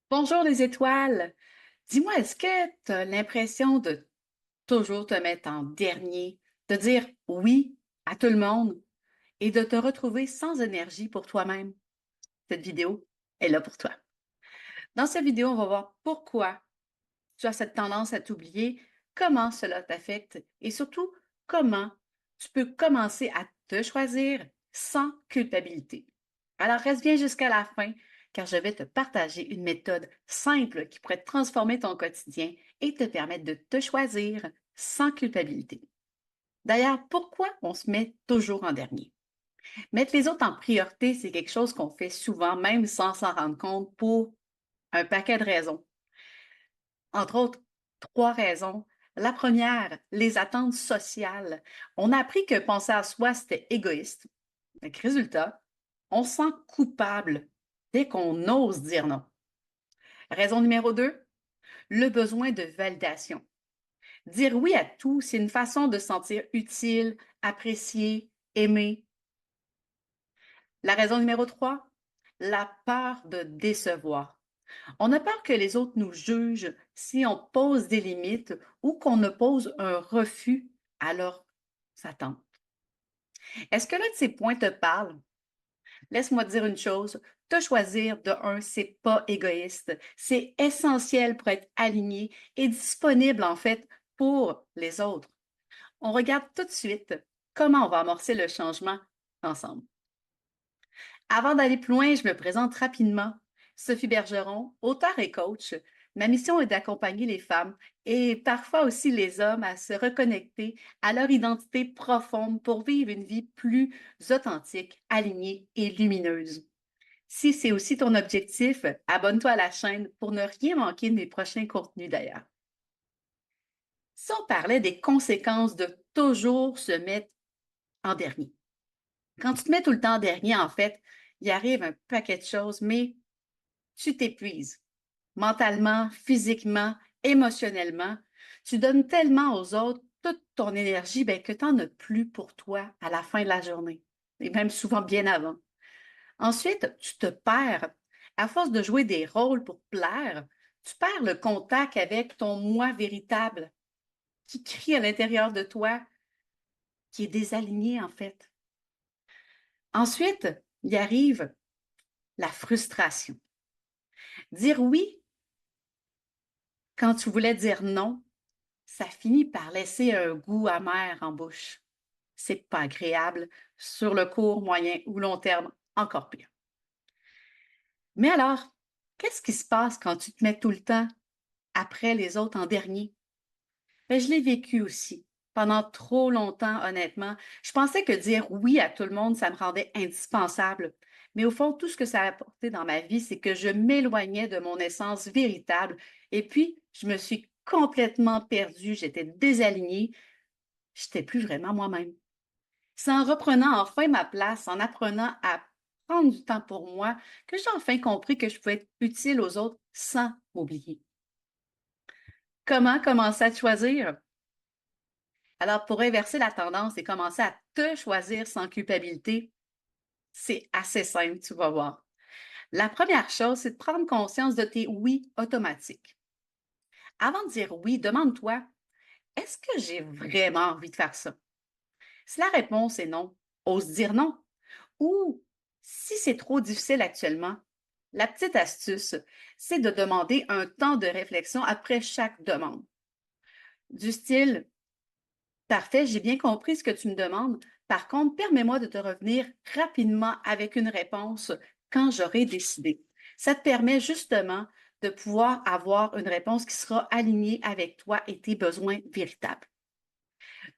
Bonjour les étoiles. Dis-moi, est-ce que tu as l'impression de toujours te mettre en dernier, de dire oui à tout le monde et de te retrouver sans énergie pour toi-même? Cette vidéo est là pour toi. Dans cette vidéo, on va voir pourquoi tu as cette tendance à t'oublier, comment cela t'affecte et surtout comment tu peux commencer à te choisir sans culpabilité. Alors reste bien jusqu'à la fin car je vais te partager une méthode simple qui pourrait transformer ton quotidien et te permettre de te choisir sans culpabilité. D'ailleurs, pourquoi on se met toujours en dernier? Mettre les autres en priorité, c'est quelque chose qu'on fait souvent, même sans s'en rendre compte, pour un paquet de raisons. Entre autres, trois raisons. La première, les attentes sociales. On a appris que penser à soi, c'était égoïste. Donc, résultat, on se sent coupable dès qu'on ose dire non. Raison numéro 2, le besoin de validation. Dire oui à tout, c'est une façon de se sentir utile, apprécié, aimé. La raison numéro 3, la peur de décevoir. On a peur que les autres nous jugent si on pose des limites ou qu'on oppose un refus à leurs attentes. Est-ce que l'un de ces points te parle? Laisse-moi te dire une chose, te choisir de un, c'est pas égoïste. C'est essentiel pour être aligné et disponible en fait pour les autres. On regarde tout de suite comment on va amorcer le changement ensemble. Avant d'aller plus loin, je me présente rapidement. Sophie Bergeron, auteure et coach. Ma mission est d'accompagner les femmes et parfois aussi les hommes à se reconnecter à leur identité profonde pour vivre une vie plus authentique, alignée et lumineuse. Si c'est aussi ton objectif, abonne-toi à la chaîne pour ne rien manquer de mes prochains contenus d'ailleurs. Si on parlait des conséquences de toujours se mettre en dernier. Quand tu te mets tout le temps en dernier, en fait, il arrive un paquet de choses, mais tu t'épuises mentalement, physiquement, émotionnellement. Tu donnes tellement aux autres toute ton énergie ben, que tu n'en as plus pour toi à la fin de la journée, et même souvent bien avant. Ensuite, tu te perds. À force de jouer des rôles pour plaire, tu perds le contact avec ton moi véritable qui crie à l'intérieur de toi, qui est désaligné en fait. Ensuite, il arrive la frustration. Dire oui quand tu voulais dire non, ça finit par laisser un goût amer en bouche. C'est pas agréable sur le court, moyen ou long terme, encore pire. Mais alors, qu'est-ce qui se passe quand tu te mets tout le temps après les autres en dernier? Ben, je l'ai vécu aussi. Pendant trop longtemps, honnêtement, je pensais que dire oui à tout le monde, ça me rendait indispensable. Mais au fond, tout ce que ça a apporté dans ma vie, c'est que je m'éloignais de mon essence véritable. Et puis, je me suis complètement perdue, j'étais désalignée, je n'étais plus vraiment moi-même. C'est en reprenant enfin ma place, en apprenant à prendre du temps pour moi, que j'ai enfin compris que je pouvais être utile aux autres sans m'oublier. Comment commencer à te choisir? Alors, pour inverser la tendance et commencer à te choisir sans culpabilité, c'est assez simple, tu vas voir. La première chose, c'est de prendre conscience de tes oui automatiques. Avant de dire oui, demande-toi, est-ce que j'ai vraiment envie de faire ça? Si la réponse est non, ose dire non. Ou si c'est trop difficile actuellement, la petite astuce, c'est de demander un temps de réflexion après chaque demande. Du style, parfait, j'ai bien compris ce que tu me demandes. Par contre, permets-moi de te revenir rapidement avec une réponse quand j'aurai décidé. Ça te permet justement de pouvoir avoir une réponse qui sera alignée avec toi et tes besoins véritables.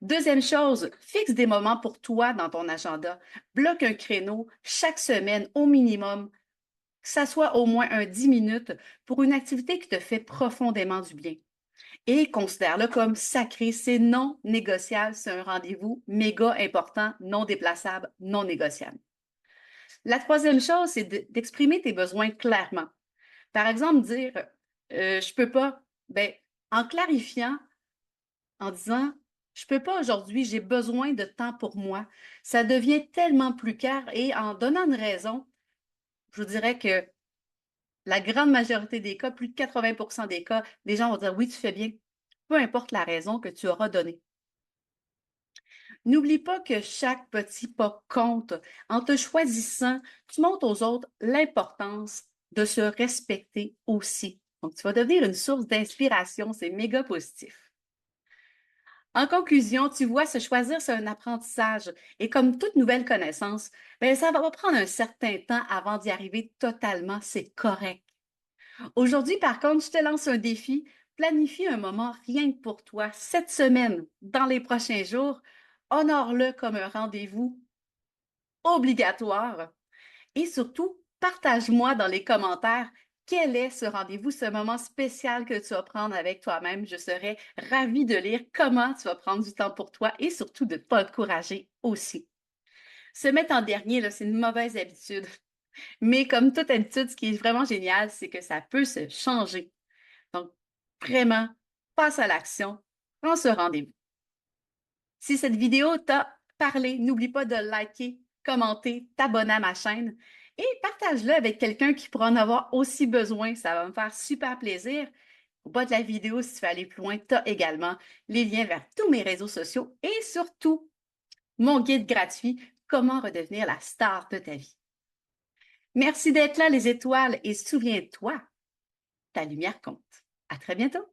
Deuxième chose, fixe des moments pour toi dans ton agenda. Bloque un créneau chaque semaine au minimum, que ça soit au moins un 10 minutes pour une activité qui te fait profondément du bien. Et considère-le comme sacré, c'est non négociable, c'est un rendez-vous méga important, non déplaçable, non négociable. La troisième chose, c'est d'exprimer tes besoins clairement. Par exemple, dire je peux pas, ben, en clarifiant, en disant je peux pas aujourd'hui, j'ai besoin de temps pour moi, ça devient tellement plus clair et en donnant une raison, je vous dirais que la grande majorité des cas, plus de 80 des cas, les gens vont dire oui, tu fais bien, peu importe la raison que tu auras donnée. N'oublie pas que chaque petit pas compte. En te choisissant, tu montres aux autres l'importance de se respecter aussi. Donc, tu vas devenir une source d'inspiration, c'est méga positif. En conclusion, tu vois, se choisir, c'est un apprentissage. Et comme toute nouvelle connaissance, bien, ça va prendre un certain temps avant d'y arriver totalement. C'est correct. Aujourd'hui, par contre, je te lance un défi. Planifie un moment rien que pour toi cette semaine, dans les prochains jours. Honore-le comme un rendez-vous obligatoire. Et surtout, partage-moi dans les commentaires quel est ce rendez-vous, ce moment spécial que tu vas prendre avec toi-même. Je serais ravie de lire comment tu vas prendre du temps pour toi et surtout de t'encourager aussi. Se mettre en dernier, là, c'est une mauvaise habitude. Mais comme toute habitude, ce qui est vraiment génial, c'est que ça peut se changer. Donc, vraiment, passe à l'action, prends ce rendez-vous. Si cette vidéo t'a parlé, n'oublie pas de liker, commenter, t'abonner à ma chaîne et partage-le avec quelqu'un qui pourra en avoir aussi besoin. Ça va me faire super plaisir. Au bas de la vidéo, si tu veux aller plus loin, tu as également les liens vers tous mes réseaux sociaux et surtout mon guide gratuit Comment redevenir la star de ta vie. Merci d'être là, les étoiles, et souviens-toi, ta lumière compte. À très bientôt!